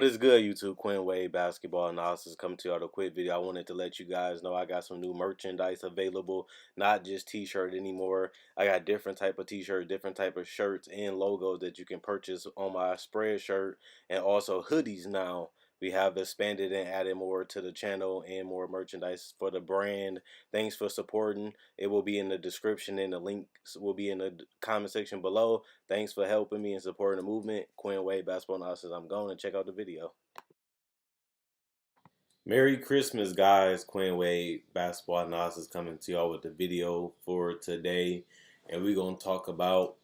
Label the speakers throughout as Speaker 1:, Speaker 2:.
Speaker 1: is good, YouTube? Quinn Wade Basketball Analysis coming to you with a quick video. I wanted to let you guys know I got some new merchandise available, not just t-shirt anymore. I got different type of t-shirt, different type of shirts and logos that you can purchase on my spread shirt, and also hoodies now. We have expanded and added more to the channel and more merchandise for the brand. Thanks for supporting. It will be in the description and the links will be in the comment section below. Thanks for helping me and supporting the movement. Quinn Wade Basketball Analysis. I'm going to check out the video. Merry Christmas, guys. Quinn Wade Basketball Analysis coming to y'all with the video for today. And we're going to talk about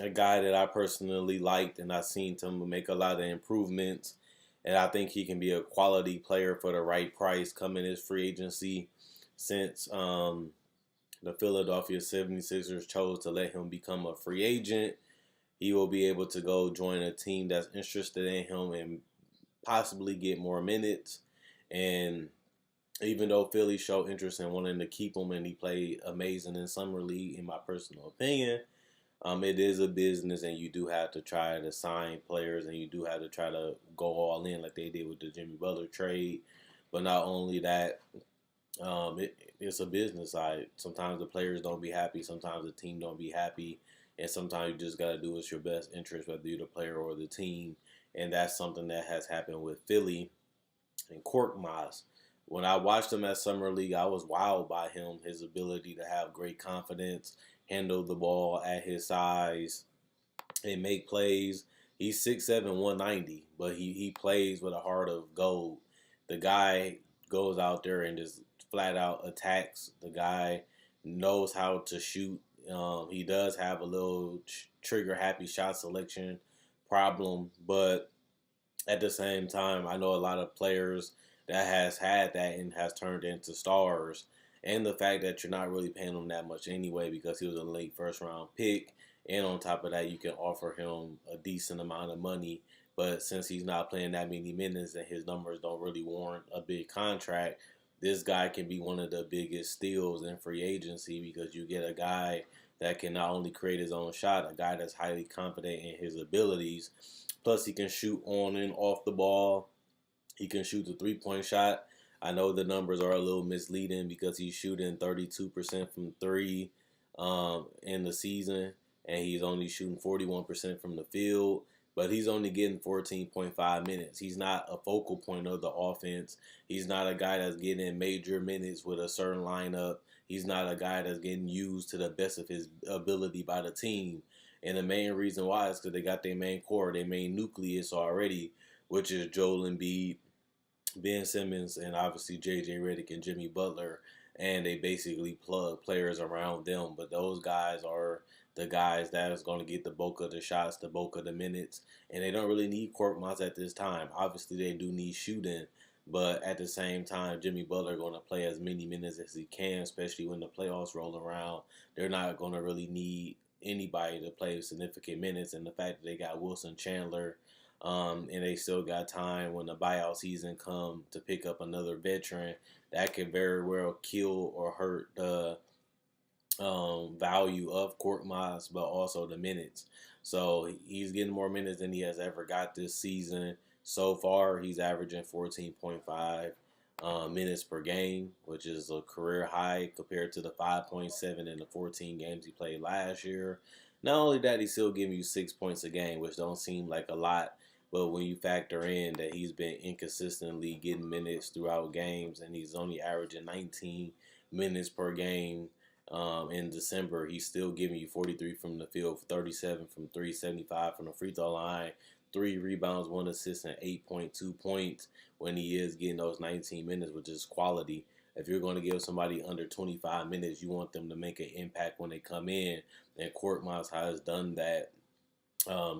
Speaker 1: a guy that I personally liked and I seen him make a lot of improvements. And I think he can be a quality player for the right price coming his free agency since the Philadelphia 76ers chose to let him become a free agent. He will be able to go join a team that's interested in him and possibly get more minutes. And even though Philly showed interest in wanting to keep him and he played amazing in Summer League, in my personal opinion, it is a business and you do have to try to sign players and you do have to try to go all in like they did with the Jimmy Butler trade. But not only that, it's a business side. Sometimes the players don't be happy. Sometimes the team don't be happy. And sometimes you just got to do what's your best interest, whether you're the player or the team. And that's something that has happened with Philly and Korkmaz. When I watched him at Summer League, I was wowed by him, his ability to have great confidence, handle the ball at his size, and make plays. He's 6'7", 190, but he plays with a heart of gold. The guy goes out there and just flat out attacks. The guy knows how to shoot. He does have a little trigger happy shot selection problem, but at the same time, I know a lot of players that has had that and has turned into stars. And the fact that you're not really paying him that much anyway because he was a late first round pick. And on top of that, you can offer him a decent amount of money. But since he's not playing that many minutes and his numbers don't really warrant a big contract, this guy can be one of the biggest steals in free agency because you get a guy that can not only create his own shot, a guy that's highly confident in his abilities, plus he can shoot on and off the ball. He can shoot the three-point shot. I know the numbers are a little misleading because he's shooting 32% from three in the season, and he's only shooting 41% from the field. But he's only getting 14.5 minutes. He's not a focal point of the offense. He's not a guy that's getting major minutes with a certain lineup. He's not a guy that's getting used to the best of his ability by the team. And the main reason why is because they got their main core, their main nucleus already, which is Joel Embiid, Ben Simmons, and obviously J.J. Redick and Jimmy Butler. And they basically plug players around them. But those guys are the guys that is going to get the bulk of the shots, the bulk of the minutes. And they don't really need Korkmaz at this time. Obviously, they do need shooting. But at the same time, Jimmy Butler going to play as many minutes as he can, especially when the playoffs roll around. They're not going to really need anybody to play significant minutes. And the fact that they got Wilson Chandler, and they still got time when the buyout season come to pick up another veteran, that could very well kill or hurt the value of Korkmaz, but also the minutes. So he's getting more minutes than he has ever got this season. So far, he's averaging 14.5 minutes per game, which is a career high compared to the 5.7 in the 14 games he played last year. Not only that, he's still giving you 6 points a game, which don't seem like a lot. But when you factor in that he's been inconsistently getting minutes throughout games and he's only averaging 19 minutes per game in December, he's still giving you 43 from the field, 37 from 3, 75 from the free throw line, 3 rebounds, 1 assist, and 8.2 points when he is getting those 19 minutes, which is quality. If you're going to give somebody under 25 minutes, you want them to make an impact when they come in. And Korkmaz has done that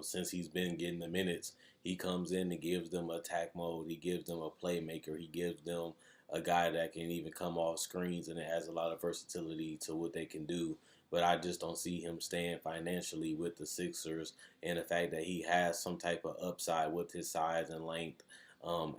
Speaker 1: since he's been getting the minutes. He comes in and gives them attack mode. He gives them a playmaker. He gives them a guy that can even come off screens, and it has a lot of versatility to what they can do. But I just don't see him staying financially with the Sixers, and the fact that he has some type of upside with his size and length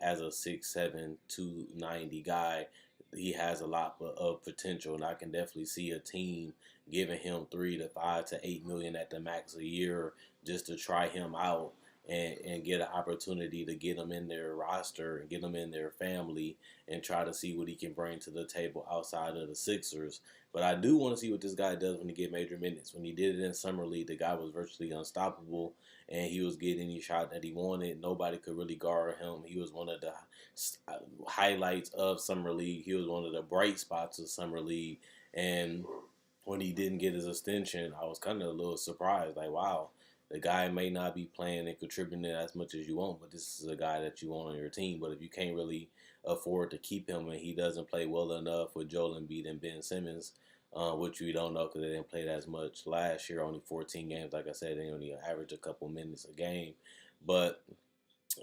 Speaker 1: as a 6'7", 290 guy. He has a lot of potential, and I can definitely see a team giving him $3 to $5 to $8 million at the max a year just to try him out. and get an opportunity to get him in their roster and get him in their family and try to see what he can bring to the table outside of the Sixers. But I do want to see what this guy does when he get major minutes. When he did it in Summer League, the guy was virtually unstoppable, and he was getting any shot that he wanted. Nobody could really guard him. He was one of the highlights of Summer League. He was one of the bright spots of Summer League. And when he didn't get his extension, I was kind of a little surprised. Like, wow, the guy may not be playing and contributing as much as you want, but this is a guy that you want on your team. But if you can't really afford to keep him and he doesn't play well enough with Joel Embiid and Ben Simmons, which we don't know because they didn't play as much last year, only 14 games. Like I said, they only average a couple minutes a game. But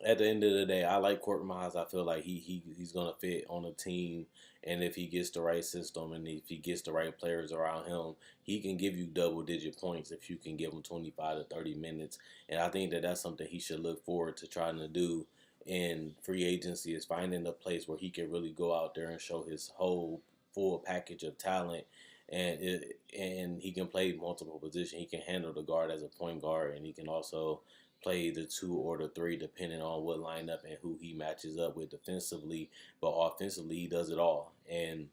Speaker 1: at the end of the day, I like Korkmaz. I feel like he's gonna fit on a team, and if he gets the right system and if he gets the right players around him, he can give you double-digit points if you can give him 25 to 30 minutes. And I think that that's something he should look forward to trying to do in free agency, is finding a place where he can really go out there and show his whole full package of talent. And he can play multiple positions. He can handle the guard as a point guard, and he can also play the 2 or the 3 depending on what lineup and who he matches up with defensively. But offensively, he does it all. And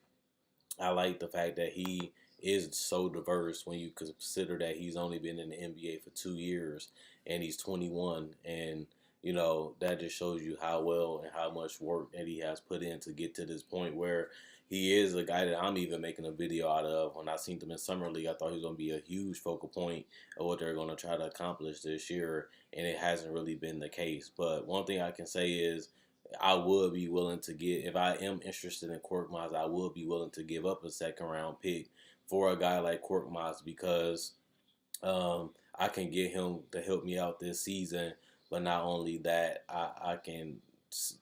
Speaker 1: I like the fact that he is so diverse when you consider that he's only been in the NBA for 2 years and he's 21. And, you know, that just shows you how well and how much work that he has put in to get to this point where he is a guy that I'm even making a video out of. When I seen him in Summer League, I thought he was going to be a huge focal point of what they're going to try to accomplish this year, and it hasn't really been the case. But one thing I can say is I would be willing to get, if I am interested in Korkmaz, I would be willing to give up a second round pick for a guy like Korkmaz because I can get him to help me out this season. But not only that, I can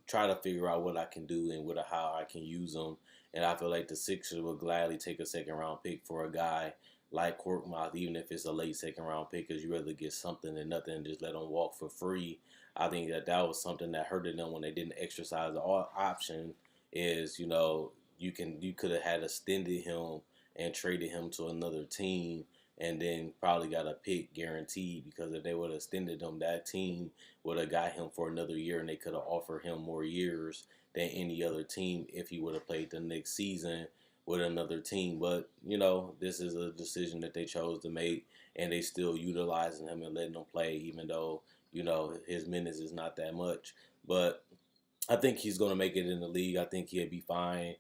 Speaker 1: try to figure out what I can do and how I can use him. And I feel like the Sixers would gladly take a second round pick for a guy like Korkmaz, even if it's a late second round pick, because you rather get something than nothing and just let him walk for free. I think that that was something that hurted them when they didn't exercise the option. Is, you know, you could have had extended him and traded him to another team and then probably got a pick guaranteed, because if they would have extended him, that team would have got him for another year and they could have offered him more years than any other team if he would have played the next season with another team. But, you know, this is a decision that they chose to make, and they still utilizing him and letting him play even though, you know, his minutes is not that much. But I think he's going to make it in the league. I think he'll be fine.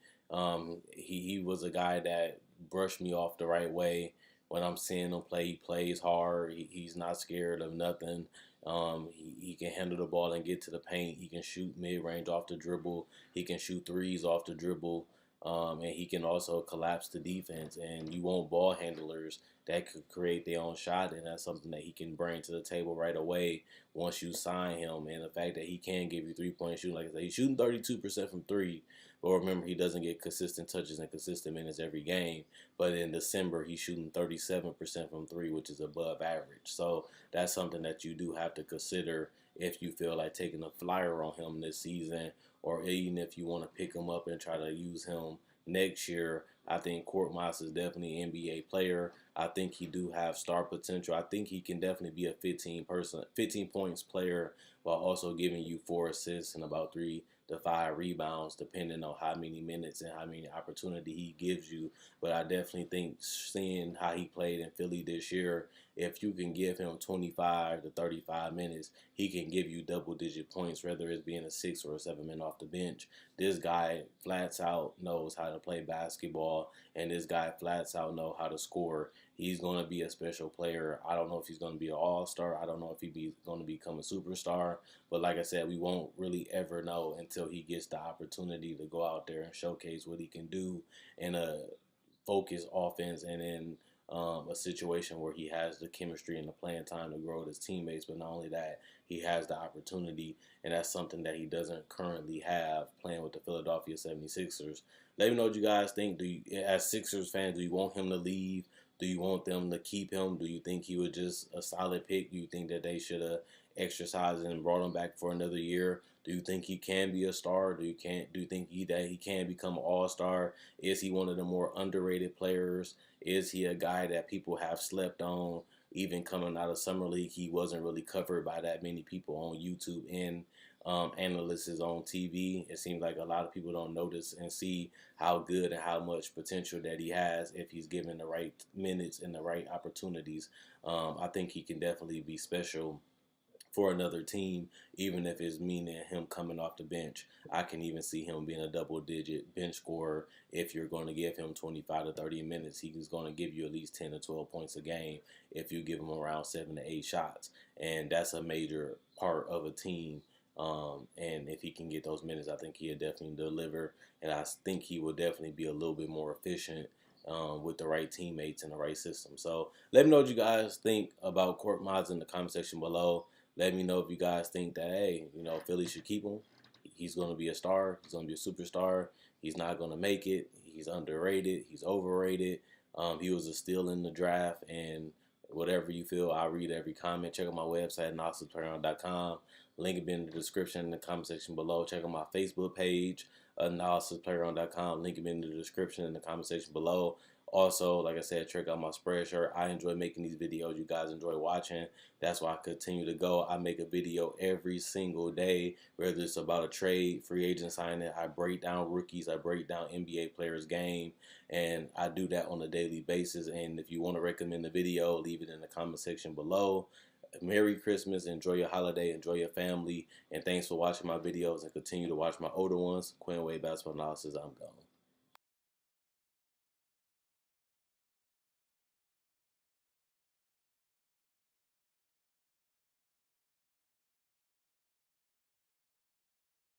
Speaker 1: He was a guy that brushed me off the right way. When I'm seeing him play, he plays hard. He's not scared of nothing. He can handle the ball and get to the paint. He can shoot mid-range off the dribble. He can shoot threes off the dribble. And he can also collapse the defense. And you want ball handlers that could create their own shot, and that's something that he can bring to the table right away once you sign him. And the fact that he can give you three-point shooting, like I said, he's shooting 32% from three, but remember, he doesn't get consistent touches and consistent minutes every game. But in December, he's shooting 37% from three, which is above average. So that's something that you do have to consider if you feel like taking a flyer on him this season, or even if you want to pick him up and try to use him next year. I think Korkmaz is definitely an NBA player. I think he do have star potential. I think he can definitely be a 15 points player while also giving you 4 assists and about 3 to 5 rebounds, depending on how many minutes and how many opportunity he gives you. But I definitely think seeing how he played in Philly this year, if you can give him 25 to 35 minutes, he can give you double-digit points, whether it's being a 6 or a 7 man off the bench. This guy flats out knows how to play basketball, and this guy flats out knows how to score. He's going to be a special player. I don't know if he's going to be an all-star. I don't know if he's going to become a superstar. But like I said, we won't really ever know until he gets the opportunity to go out there and showcase what he can do in a focused offense and in a situation where he has the chemistry and the playing time to grow with his teammates. But not only that, he has the opportunity, and that's something that he doesn't currently have playing with the Philadelphia 76ers. Let me know what you guys think. Do you, as Sixers fans, do you want him to leave? Do you want them to keep him? Do you think he was just a solid pick? Do you think that they should have exercised and brought him back for another year? Do you think he can be a star? Do you think that he can become an all-star? Is he one of the more underrated players? Is he a guy that people have slept on? even coming out of Summer League, he wasn't really covered by that many people on YouTube and analysts on TV. It seems like a lot of people don't notice and see how good and how much potential that he has if he's given the right minutes and the right opportunities. I think he can definitely be special for another team, even if it's meaning him coming off the bench. I can even see him being a double-digit bench scorer if you're going to give him 25 to 30 minutes. He's going to give you at least 10 to 12 points a game if you give him around 7 to 8 shots. And that's a major part of a team. And if he can get those minutes, I think he'll definitely deliver. And I think he will definitely be a little bit more efficient with the right teammates and the right system. So let me know what you guys think about Korkmaz in the comment section below. Let me know if you guys think that, hey, Philly should keep him. He's going to be a star. He's going to be a superstar. He's not going to make it. He's underrated. He's overrated. He was a steal in the draft. And whatever you feel, I'll read every comment. Check out my website, analysisplayground.com. Link will be in the description in the comment section below. Check out my Facebook page, analysisplayground.com. Link will be in the description in the comment section below. Also, like I said, check out my Spreadshirt. I enjoy making these videos. You guys enjoy watching. That's why I continue to go. I make a video every single day, whether it's about a trade, free agent signing. I break down rookies. I break down NBA players' game. And I do that on a daily basis. And if you want to recommend the video, leave it in the comment section below. Merry Christmas. Enjoy your holiday. Enjoy your family. And thanks for watching my videos. And continue to watch my older ones. Quinn Wade Basketball Analysis. I'm gone.